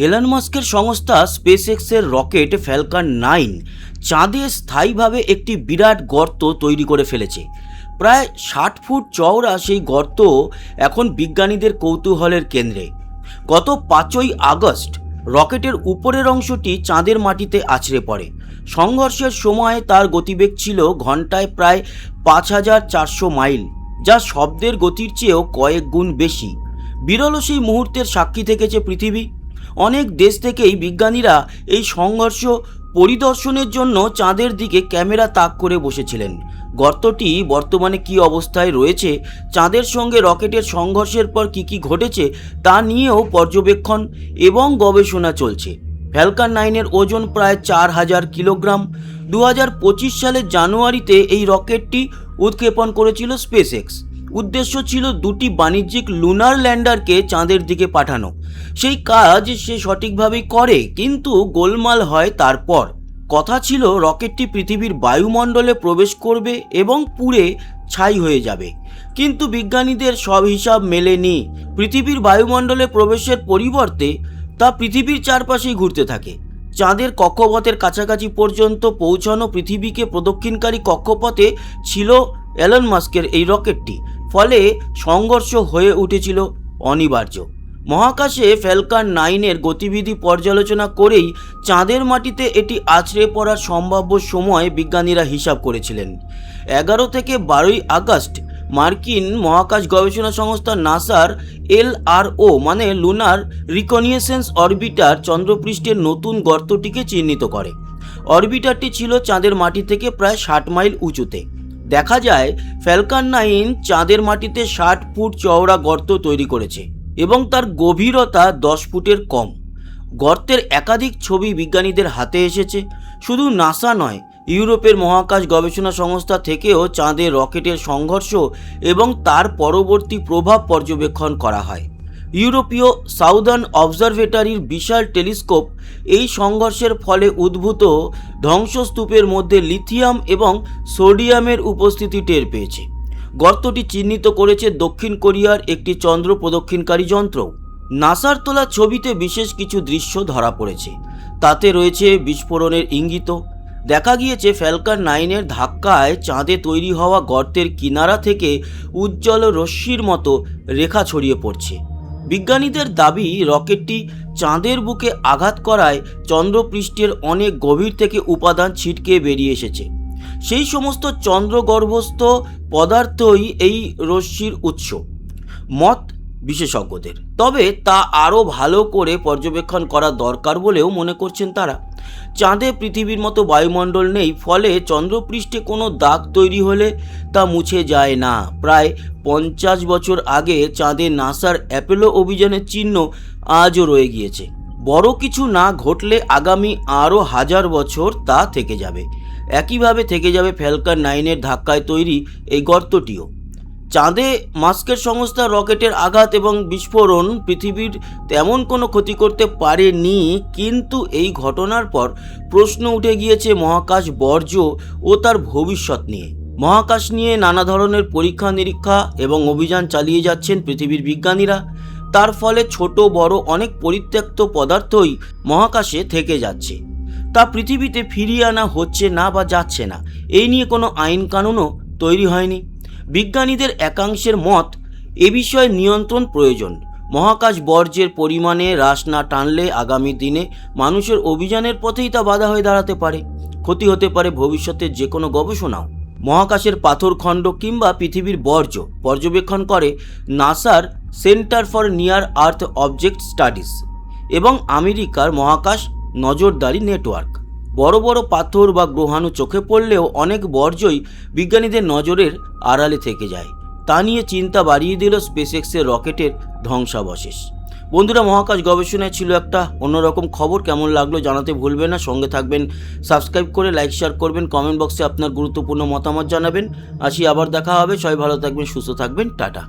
Elon মাস্কের সংস্থা স্পেসএক্সের rocket Falcon 9 চাঁদে স্থায়ীভাবে একটি বিরাট গর্ত তৈরি করে ফেলেছে। প্রায় 60 ফুট চওড়া সেই গর্ত এখন বিজ্ঞানীদের কৌতূহলের কেন্দ্রে। গত 5ই আগস্ট রকেটের উপরের অংশটি চাঁদের মাটিতে আছড়ে পড়ে। সংঘর্ষের সময় তার গতিবেগ ছিল ঘন্টায় প্রায় 5400 মাইল, যা শব্দের গতির চেয়েও কয়েক গুণ বেশি। বিরল সেই মুহূর্তের সাক্ষী থেকেছে পৃথিবী। অনেক দেশ থেকেই বিজ্ঞানীরা এই সংঘর্ষ পরিদর্শনের জন্য চাঁদের দিকে ক্যামেরা তাক করে বসেছিলেন। গর্তটি বর্তমানে কী অবস্থায় রয়েছে, চাঁদের সঙ্গে রকেটের সংঘর্ষের পর কী ঘটেছে তা নিয়েও পর্যবেক্ষণ এবং গবেষণা চলছে। ফ্যালকন 9-এর ওজন প্রায় 4000 কিলোগ্রাম। 2025 সালের জানুয়ারিতে এই রকেটটি উৎক্ষেপণ করেছিল স্পেসএক্স। উদ্দেশ্য ছিল দুটি বাণিজ্যিক লুনার ল্যান্ডারকে চাঁদের দিকে পাঠানো। সেই কাজ সে সঠিকভাবেই করে, কিন্তু গোলমাল হয় তারপর। কথা ছিল রকেটটি পৃথিবীর বায়ুমণ্ডলে প্রবেশ করবে এবং পুড়ে ছাই হয়ে যাবে, কিন্তু বিজ্ঞানীদের সব হিসাব মেলেনি। পৃথিবীর বায়ুমণ্ডলে প্রবেশের পরিবর্তে তা পৃথিবীর চারপাশেই ঘুরতে থাকে। চাঁদের কক্ষপথের কাছাকাছি পর্যন্ত পৌঁছানো পৃথিবীকে প্রদক্ষিণকারী কক্ষপথে ছিল এলন মাস্কের এই রকেটটি। ফলে সংঘর্ষ হয়ে উঠেছিল অনিবার্য। মহাকাশে ফ্যালকন 9-এর গতিবিধি পর্যালোচনা করেই চাঁদের মাটিতে এটি আছড়ে পড়ার সম্ভাব্য সময় বিজ্ঞানীরা হিসাব করেছিলেন। 11 থেকে 12ই আগস্ট মার্কিন মহাকাশ গবেষণা সংস্থা নাসার LRO মানে লুনার রিকনিয়েসেন্স অরবিটার চন্দ্রপৃষ্ঠের নতুন গর্তটিকে চিহ্নিত করে। অরবিটারটি ছিল চাঁদের মাটি থেকে প্রায় 60 মাইল উঁচুতে। দেখা যায় ফ্যালকন 9 চাঁদের মাটিতে 60 ফুট চওড়া গর্ত তৈরি করেছে এবং তার গভীরতা 10 ফুটের কম। গর্তের একাধিক ছবি বিজ্ঞানীদের হাতে এসেছে। শুধু নাসা নয়, ইউরোপের মহাকাশ গবেষণা সংস্থা থেকেও চাঁদে রকেটের সংঘর্ষ এবং তার পরবর্তী প্রভাব পর্যবেক্ষণ করা হয়। ইউরোপীয় সাউদার্ন অবজারভেটরির বিশাল টেলিস্কোপ এই সংঘর্ষের ফলে উদ্ভূত ধ্বংসস্তূপের মধ্যে লিথিয়াম এবং সোডিয়ামের উপস্থিতি টের পেয়েছে। গর্তটি চিহ্নিত করেছে দক্ষিণ কোরিয়ার একটি চন্দ্র প্রদক্ষিণকারী যন্ত্র। নাসার তোলা ছবিতে বিশেষ কিছু দৃশ্য ধরা পড়েছে। তাতে রয়েছে বিস্ফোরণের ইঙ্গিত। দেখা গিয়েছে ফ্যালকন 9-এর ধাক্কায় চাঁদে তৈরি হওয়া গর্তের কিনারা থেকে উজ্জ্বল রশ্মির মতো রেখা ছড়িয়ে পড়ছে। বিজ্ঞানীদের দাবি, রকেটটি চাঁদের বুকে আঘাত করায় চন্দ্রপৃষ্ঠের অনেক গভীর থেকে উপাদান ছিটকে বেরিয়ে এসেছে। সেই সমস্ত চন্দ্রগর্ভস্থ পদার্থই এই রশ্মির উৎস, মত বিশেষজ্ঞদের। তবে তা আরও ভালো করে পর্যবেক্ষণ করা দরকার বলেও মনে করছেন তারা। চাঁদে পৃথিবীর মতো বায়ুমণ্ডল নেই, ফলে চন্দ্রপৃষ্ঠে কোনো দাগ তৈরি হলে তা মুছে যায় না। প্রায় 50 বছর আগে চাঁদে নাসার অ্যাপোলো অভিযানের চিহ্ন আজও রয়ে গিয়েছে। বড় কিছু না ঘটলে আগামী আরও 1000 বছর তা থেকে যাবে। একইভাবে থেকে যাবে ফ্যালকন 9-এর ধাক্কায় তৈরি এই গর্তটিও। চাঁদে মাস্কের সংস্থার রকেটের আঘাত এবং বিস্ফোরণ পৃথিবীর তেমন কোনো ক্ষতি করতে পারেনি, কিন্তু এই ঘটনার পর প্রশ্ন উঠে গিয়েছে মহাকাশ বর্জ্য ও তার ভবিষ্যৎ নিয়ে। মহাকাশ নিয়ে নানা ধরনের পরীক্ষা নিরীক্ষা এবং অভিযান চালিয়ে যাচ্ছেন পৃথিবীর বিজ্ঞানীরা। তার ফলে ছোট বড় অনেক পরিত্যক্ত পদার্থই মহাকাশে থেকে যাচ্ছে। তা পৃথিবীতে ফিরিয়ে আনা হচ্ছে না বা যাচ্ছে না, এই নিয়ে কোনো আইন কানুনও তৈরি হয়নি। বিজ্ঞানীদের একাংশের মত, এ বিষয়ে নিয়ন্ত্রণ প্রয়োজন। মহাকাশ বর্জ্যের পরিমাণে হ্রাস না টানলে আগামী দিনে মানুষের অভিযানের পথেই তা বাধা হয়ে দাঁড়াতে পারে। ক্ষতি হতে পারে ভবিষ্যতের যে কোনো গবেষণাও। মহাকাশের পাথরখণ্ড কিংবা পৃথিবীর বর্জ্য পর্যবেক্ষণ করে নাসার centre for near earth object studies এবং আমেরিকার মহাকাশ নজরদারি নেটওয়ার্ক। বড় বড় পাথর বা গ্রহাণু চোখে পড়লেও অনেক বর্জ্যই বিজ্ঞানীদের নজরের আড়ালে থেকে যায়। তা নিয়ে চিন্তা বাড়িয়ে দিল স্পেসএক্সের রকেটের ধ্বংসাবশেষ। বন্ধুরা, মহাকাশ গবেষণায় ছিল একটা অন্যরকম খবর। কেমন লাগলো জানাতে ভুলবেন না। সঙ্গে থাকবেন, সাবস্ক্রাইব করে লাইক শেয়ার করবেন, কমেন্ট বক্সে আপনার গুরুত্বপূর্ণ মতামত জানাবেন। আসি, আবার দেখা হবে। সবাই ভালো থাকবেন, সুস্থ থাকবেন, টাটা।